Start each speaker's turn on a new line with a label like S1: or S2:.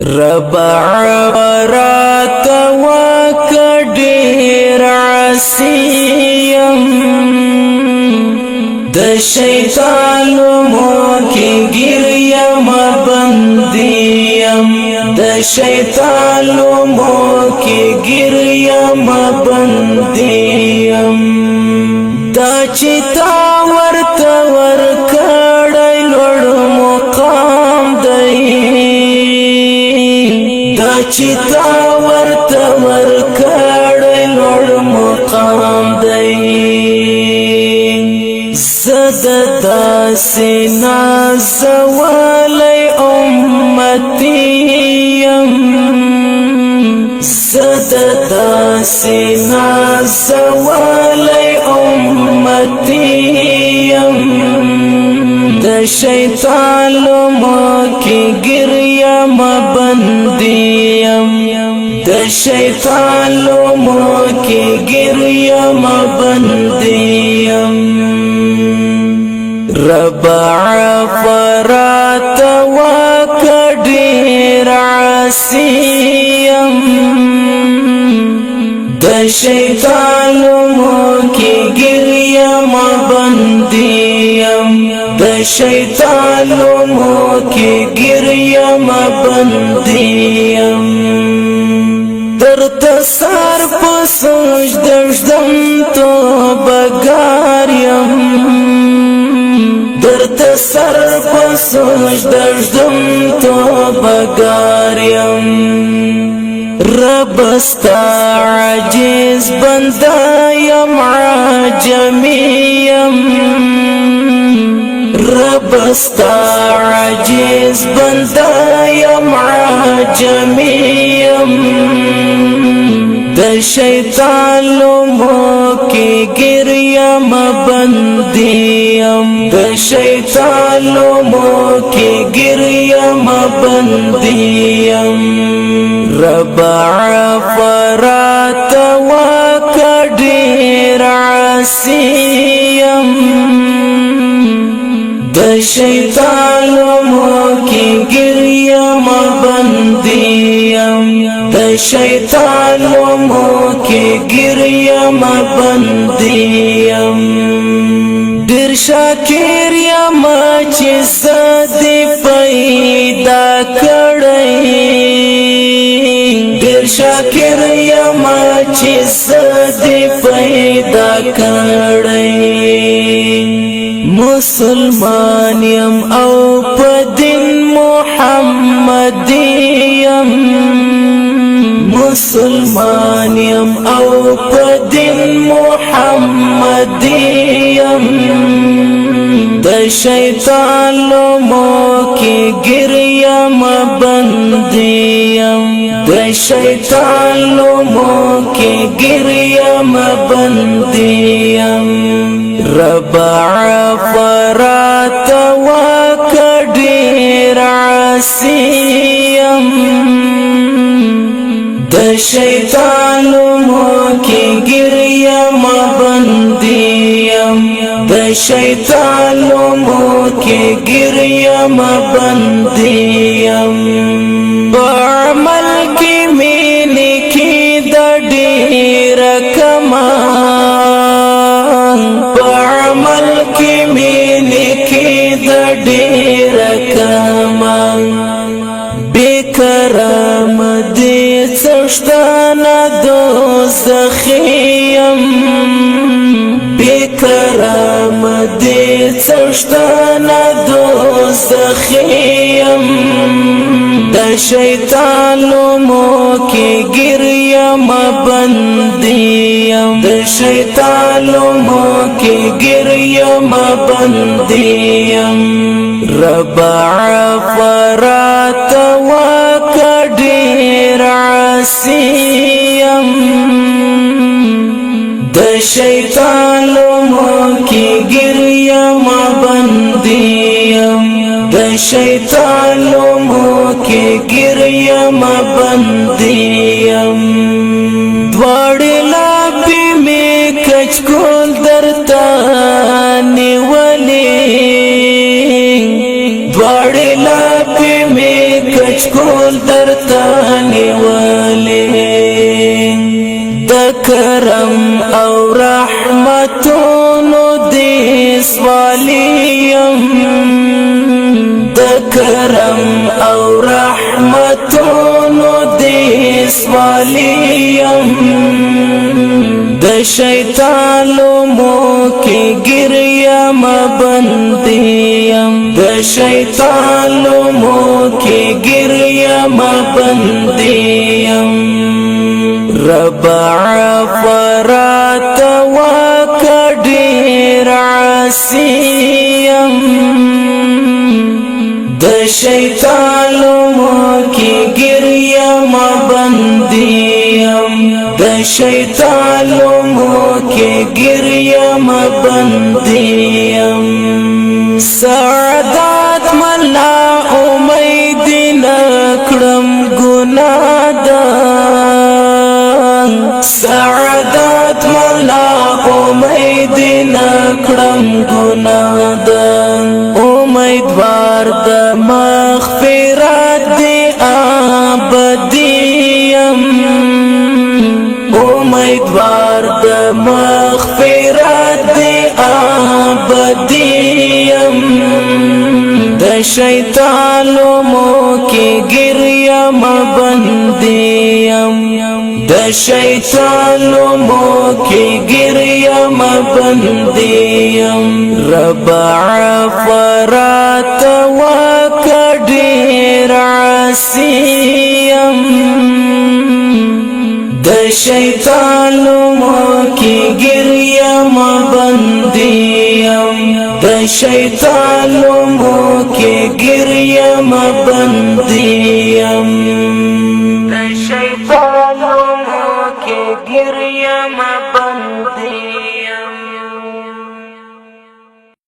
S1: ربع ورات وكدير عسيم د شیطان موکی گریم بندیم د شیطان موکی گریم بندیم دا چتا ورته ورکړی لوړ مقام دی دا چتا ورته ورکړی لوړ مقام دی زد داسې نازولی امتیم زد داسې نازولی امتیم د شیطان لمو کې ګریم بندیم د شیطان لمو کې ګریم بندیم ربع فرات وکدیر عسیم د شیطان موکی گریم بندیم د شیطان موکی گریم بندیم در تسار پسوش دشدم تو بگاریم در تسر پسوش دشدم تو بگاریم ربستا عجیز بندایم عجمیم ربستا عجیز بندایم عجمیم د شیطان لمو کی گریم بندیم د شیطان لمو کی گریم بندیم ربع فرات وکدیر عسیم د شیطان لمو کی گریم بندیم د شیطان لمو کی گریم بندیم ډیر شاکر یم چې زدی پیدا کړی ډیر شاکر یم چې زدی پیدا کړی مسلمان یم او په دین محمدیم مسلمان یم او په دین محمدیم د شیطان لمو کې گریم بندیم د شیطان لمو کې گریم بندیم ربع فرات وکدیر عسیم د شیطان لمو کې گریم بندیم د شیطان لمو کې گریم بندیم بعمل کې مینې کې د ډېر کمان بعمل کې مینې کې د ډېر کمان بکرم دې څښتنه دوزخیم بکرم دې څښتنه دوزخیم د شیطان لمو کې گریم بندیم د شیطان لمو کې گریم بندیم ربع فرات وکدیر عسیم د شیطان لمو کې گریم بندیم د شیطان لمو کې گریم بندیم دواړې لپې مې کچکول درته نیولې دواړې لپې مې کچکول ټول درته نیولې د کرم او رحمتونو دې سوالیم د کرم او رحمتونو دې سوالیم د شیطان لومو کې ګریم بندیم د شیطان لومو کې ګریم بندیم رب عفرات وکډیر عاصیم د شیطان لومو کې ګریم بندیم د شیطان لومو کې ګریم بندیم سعادت ملا امید نکړم ګناه ده سعادت ملا امید نکړم ګناه ده امیدوار د مغفرت دی ابدیم امیدوار د مغفرت دی ابدیم د شیطان لومو کې ګریم بندیم د شیطان لومو کې ګریم بندیم رب عفرات وکډیر عاصیم د شیطان لومو کې ګریم بندیم د شیطان لومو کې ګریم بندیم د شیطان لومو کې ګریم بندیم